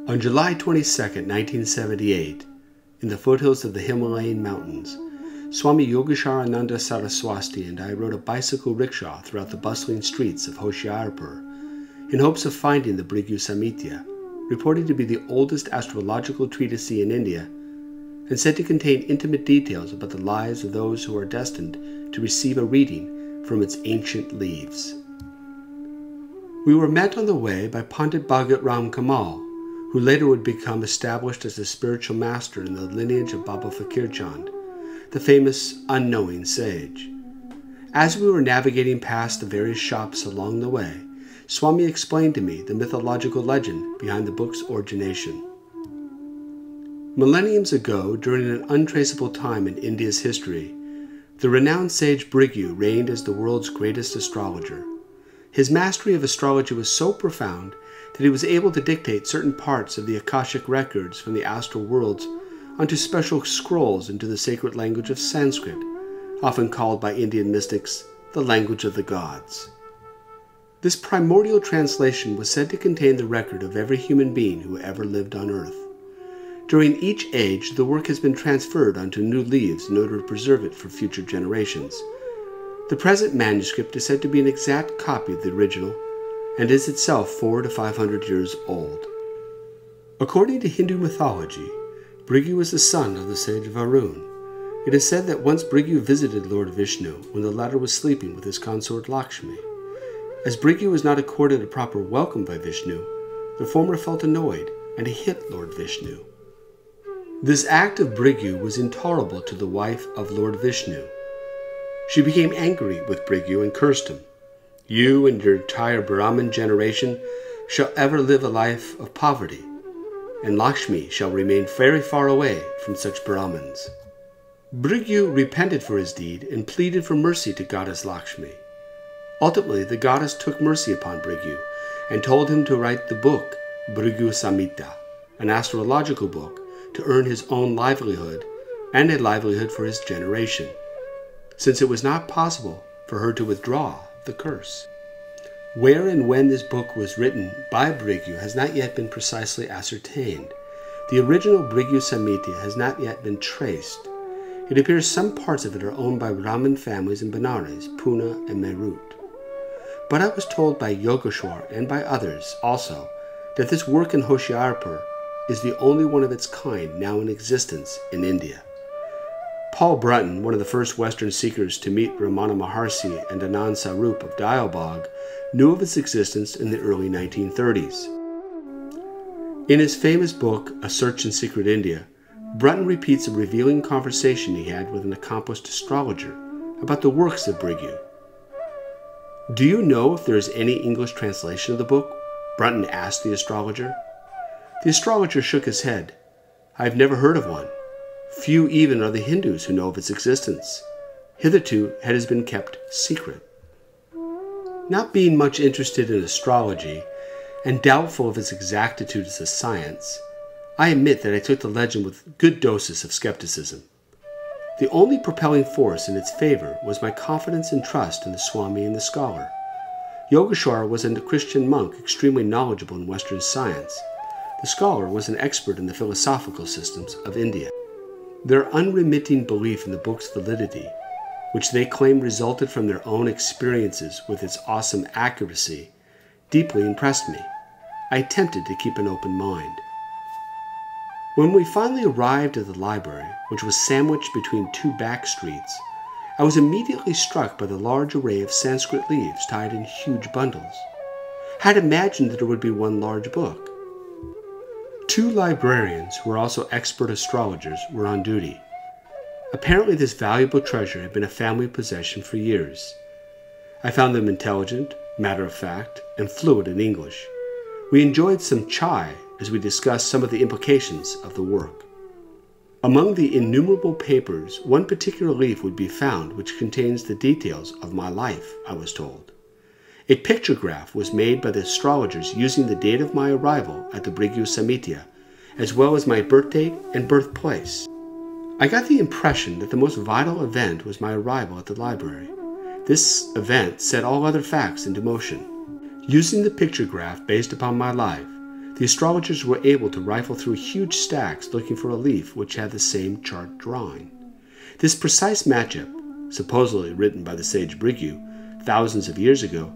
On July 22, 1978, in the foothills of the Himalayan mountains, Swami Yogisharananda Saraswati and I rode a bicycle rickshaw throughout the bustling streets of Hoshiarpur in hopes of finding the Bhrigu Samhita, reported to be the oldest astrological treatise in India and said to contain intimate details about the lives of those who are destined to receive a reading from its ancient leaves. We were met on the way by Pandit Bhagat Ram Kamal, who later would become established as a spiritual master in the lineage of Baba Fakir Chand, the famous unknowing sage. As we were navigating past the various shops along the way, Swami explained to me the mythological legend behind the book's origination. Millenniums ago, during an untraceable time in India's history, the renowned sage Bhrigu reigned as the world's greatest astrologer. His mastery of astrology was so profound that he was able to dictate certain parts of the Akashic records from the astral worlds onto special scrolls into the sacred language of Sanskrit, often called by Indian mystics the language of the gods. This primordial translation was said to contain the record of every human being who ever lived on earth. During each age, the work has been transferred onto new leaves in order to preserve it for future generations. The present manuscript is said to be an exact copy of the original and is itself 400 to 500 years old. According to Hindu mythology, Bhrigu was the son of the sage Varun. It is said that once Bhrigu visited Lord Vishnu when the latter was sleeping with his consort Lakshmi. As Bhrigu was not accorded a proper welcome by Vishnu, the former felt annoyed and he hit Lord Vishnu. This act of Bhrigu was intolerable to the wife of Lord Vishnu. She became angry with Bhrigu and cursed him. "You and your entire Brahmin generation shall ever live a life of poverty, and Lakshmi shall remain very far away from such Brahmins." Bhrigu repented for his deed and pleaded for mercy to goddess Lakshmi. Ultimately, the goddess took mercy upon Bhrigu and told him to write the book Bhrigu Samhita, an astrological book, to earn his own livelihood and a livelihood for his generation, since it was not possible for her to withdraw the curse. Where and when this book was written by Bhrigu has not yet been precisely ascertained. The original Bhrigu Samhita has not yet been traced. It appears some parts of it are owned by Brahmin families in Benares, Pune, and Meerut. But I was told by Yogeshwar and by others also that this work in Hoshiarpur is the only one of its kind now in existence in India. Paul Brunton, one of the first Western seekers to meet Ramana Maharshi and Anand Sarup of Dialbag, knew of its existence in the early 1930s. In his famous book, A Search in Secret India, Brunton repeats a revealing conversation he had with an accomplished astrologer about the works of Bhrigu. "Do you know if there is any English translation of the book?" Brunton asked the astrologer. The astrologer shook his head. "I have never heard of one. Few even are the Hindus who know of its existence. Hitherto it has been kept secret." Not being much interested in astrology and doubtful of its exactitude as a science, I admit that I took the legend with good doses of skepticism. The only propelling force in its favor was my confidence and trust in the Swami and the scholar. Yogeshwar was a Christian monk extremely knowledgeable in Western science. The scholar was an expert in the philosophical systems of India. Their unremitting belief in the book's validity, which they claimed resulted from their own experiences with its awesome accuracy, deeply impressed me. I attempted to keep an open mind. When we finally arrived at the library, which was sandwiched between two back streets, I was immediately struck by the large array of Sanskrit leaves tied in huge bundles. I had imagined that there would be one large book. Two librarians, who were also expert astrologers, were on duty. Apparently this valuable treasure had been a family possession for years. I found them intelligent, matter-of-fact, and fluent in English. We enjoyed some chai as we discussed some of the implications of the work. Among the innumerable papers, one particular leaf would be found which contains the details of my life, I was told. A pictograph was made by the astrologers using the date of my arrival at the Bhrigu Samhita, as well as my birth date and birthplace. I got the impression that the most vital event was my arrival at the library. This event set all other facts into motion. Using the pictograph based upon my life, the astrologers were able to rifle through huge stacks looking for a leaf which had the same chart drawing. This precise matchup, supposedly written by the sage Bhrigu thousands of years ago,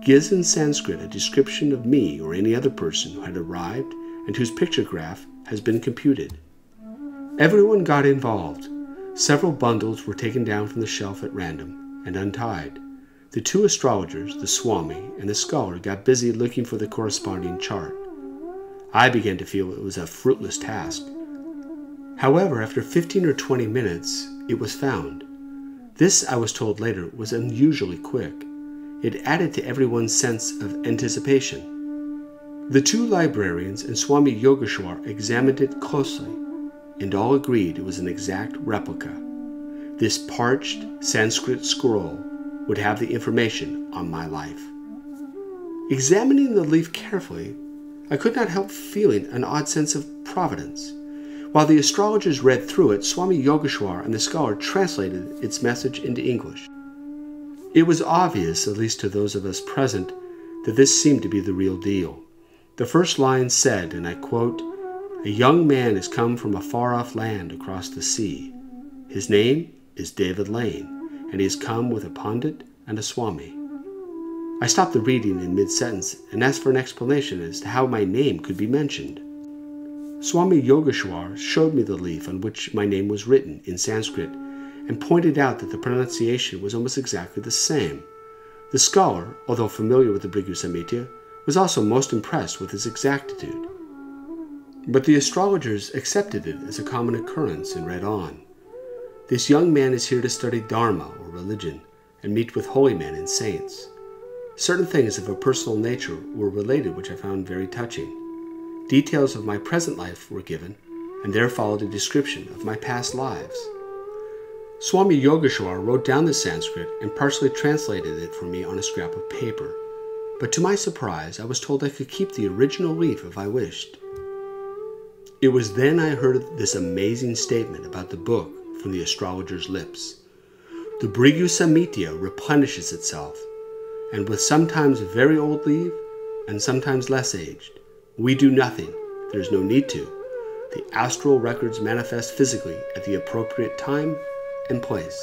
gives in Sanskrit a description of me or any other person who had arrived and whose pictograph has been computed. Everyone got involved. Several bundles were taken down from the shelf at random and untied. The two astrologers, the Swami and the scholar, got busy looking for the corresponding chart. I began to feel it was a fruitless task. However, after 15 or 20 minutes, it was found. This, I was told later, was unusually quick. It added to everyone's sense of anticipation. The two librarians and Swami Yogeshwar examined it closely, and all agreed it was an exact replica. This parched Sanskrit scroll would have the information on my life. Examining the leaf carefully, I could not help feeling an odd sense of providence. While the astrologers read through it, Swami Yogeshwar and the scholar translated its message into English. It was obvious, at least to those of us present, that this seemed to be the real deal. The first line said, and I quote, "A young man has come from a far-off land across the sea. His name is David Lane, and he has come with a pundit and a Swami." I stopped the reading in mid-sentence and asked for an explanation as to how my name could be mentioned. Swami Yogeshwar showed me the leaf on which my name was written in Sanskrit and pointed out that the pronunciation was almost exactly the same. The scholar, although familiar with the Bhrigu Samhita, was also most impressed with its exactitude. But the astrologers accepted it as a common occurrence and read on. "This young man is here to study Dharma, or religion, and meet with holy men and saints." Certain things of a personal nature were related which I found very touching. Details of my present life were given, and there followed a description of my past lives. Swami Yogeshwar wrote down the Sanskrit and partially translated it for me on a scrap of paper, but to my surprise I was told I could keep the original leaf if I wished. It was then I heard this amazing statement about the book from the astrologer's lips. The Bhrigu Samhita replenishes itself, and with sometimes very old leaf and sometimes less aged. We do nothing. There is no need to. The astral records manifest physically at the appropriate time and place.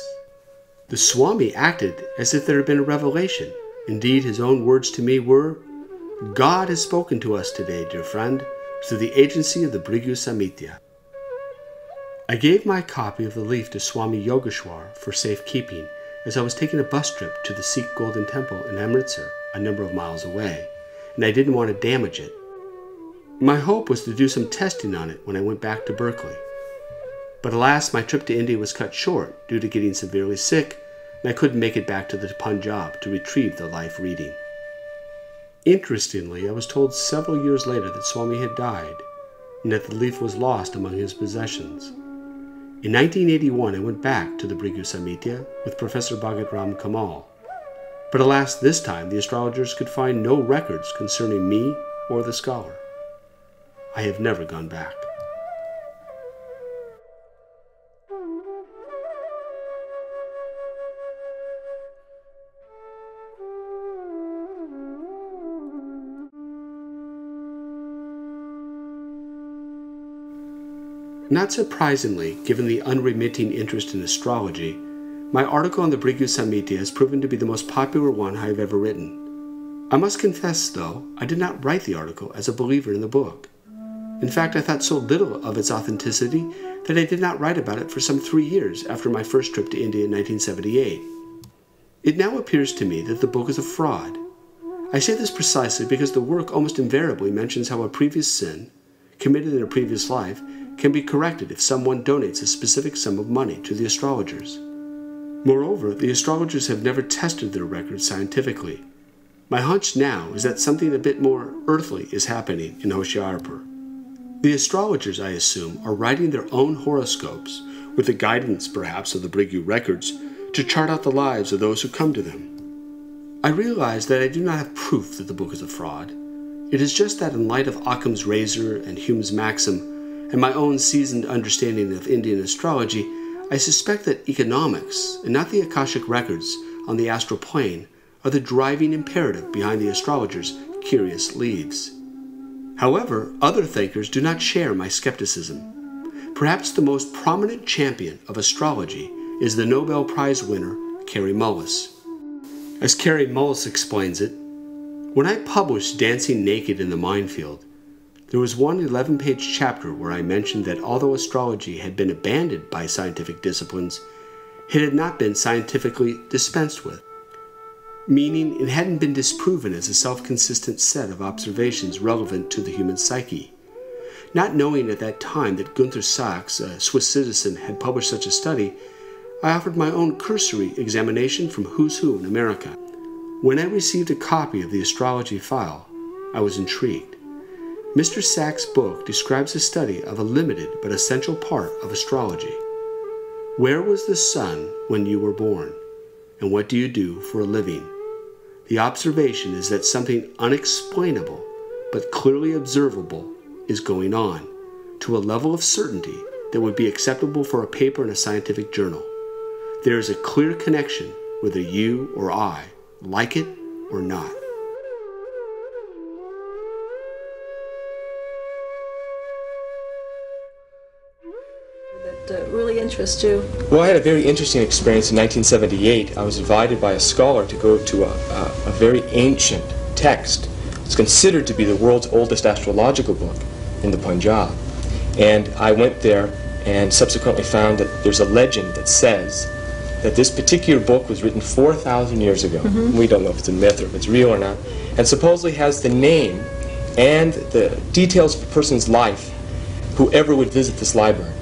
The Swami acted as if there had been a revelation. Indeed, his own words to me were, "God has spoken to us today, dear friend, through the agency of the Bhrigu Samhita." I gave my copy of the leaf to Swami Yogeshwar for safekeeping as I was taking a bus trip to the Sikh Golden Temple in Amritsar, a number of miles away, and I didn't want to damage it. My hope was to do some testing on it when I went back to Berkeley. But alas, my trip to India was cut short due to getting severely sick, and I couldn't make it back to the Punjab to retrieve the life reading. Interestingly, I was told several years later that Swami had died, and that the leaf was lost among his possessions. In 1981, I went back to the Bhrigu Samhita with Professor Bhagat Ram Kamal. But alas, this time the astrologers could find no records concerning me or the scholar. I have never gone back. Not surprisingly, given the unremitting interest in astrology, my article on the Bhrigu Samhita has proven to be the most popular one I have ever written. I must confess, though, I did not write the article as a believer in the book. In fact, I thought so little of its authenticity that I did not write about it for some 3 years after my first trip to India in 1978. It now appears to me that the book is a fraud. I say this precisely because the work almost invariably mentions how a previous sin, committed in a previous life, can be corrected if someone donates a specific sum of money to the astrologers. Moreover, the astrologers have never tested their records scientifically. My hunch now is that something a bit more earthly is happening in Hoshiarpur. The astrologers, I assume, are writing their own horoscopes, with the guidance, perhaps, of the Bhrigu records, to chart out the lives of those who come to them. I realize that I do not have proof that the book is a fraud. It is just that in light of Occam's razor and Hume's maxim, and my own seasoned understanding of Indian astrology, I suspect that economics, and not the Akashic records on the astral plane, are the driving imperative behind the astrologers' curious leaves. However, other thinkers do not share my skepticism. Perhaps the most prominent champion of astrology is the Nobel Prize winner, Kary Mullis. As Kary Mullis explains it, when I published Dancing Naked in the Minefield, there was one 11-page chapter where I mentioned that although astrology had been abandoned by scientific disciplines, it had not been scientifically dispensed with, meaning it hadn't been disproven as a self-consistent set of observations relevant to the human psyche. Not knowing at that time that Gunther Sachs, a Swiss citizen, had published such a study, I offered my own cursory examination from Who's Who in America. When I received a copy of the astrology file, I was intrigued. Mr. Sachs' book describes a study of a limited but essential part of astrology. Where was the sun when you were born? And what do you do for a living? The observation is that something unexplainable but clearly observable is going on, to a level of certainty that would be acceptable for a paper in a scientific journal. There is a clear connection whether you or I like it or not. That really interests you? Well, I had a very interesting experience in 1978. I was invited by a scholar to go to a very ancient text. It's considered to be the world's oldest astrological book in the Punjab. And I went there and subsequently found that there's a legend that says that this particular book was written 4,000 years ago. We don't know if it's a myth or if it's real or not. And supposedly has the name and the details of a person's life, whoever would visit this library.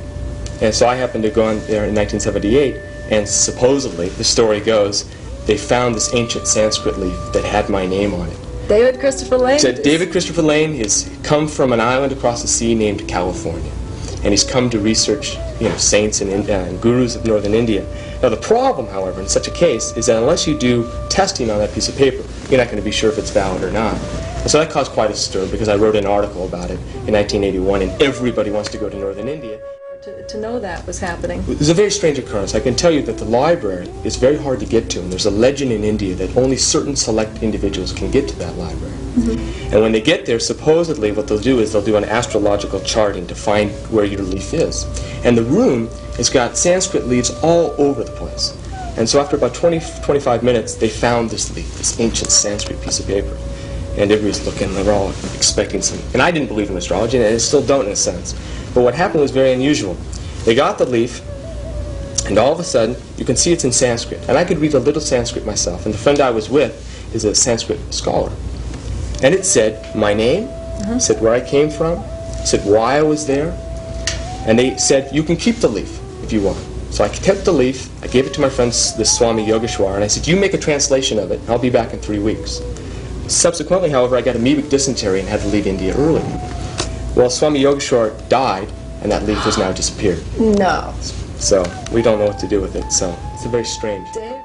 And so I happened to go in there in 1978, and supposedly, the story goes, they found this ancient Sanskrit leaf that had my name on it. David Christopher Lane? So David Christopher Lane has come from an island across the sea named California. And he's come to research, saints and gurus of northern India. Now the problem, however, in such a case is that unless you do testing on that piece of paper, you're not going to be sure if it's valid or not. And so that caused quite a stir because I wrote an article about it in 1981, and everybody wants to go to northern India. To know that was happening. It was a very strange occurrence. I can tell you that the library is very hard to get to, and there's a legend in India that only certain select individuals can get to that library. And when they get there, supposedly what they'll do is they'll do an astrological charting to find where your leaf is. And the room has got Sanskrit leaves all over the place. And so after about 25 minutes, they found this leaf, this ancient Sanskrit piece of paper. And everybody's looking, and they're all expecting some. And I didn't believe in astrology, and I still don't in a sense. But what happened was very unusual. They got the leaf, and all of a sudden, you can see it's in Sanskrit. And I could read a little Sanskrit myself, and the friend I was with is a Sanskrit scholar. And it said my name, said where I came from, said why I was there, and they said, you can keep the leaf if you want. So I kept the leaf, I gave it to my friend, the Swami Yogeshwar, and I said, you make a translation of it, I'll be back in 3 weeks. Subsequently, however, I got amoebic dysentery and had to leave India early. Well, Swami Yogeshwar died, and that leaf has now disappeared. No. So we don't know what to do with it, so it's a very strange. Dave?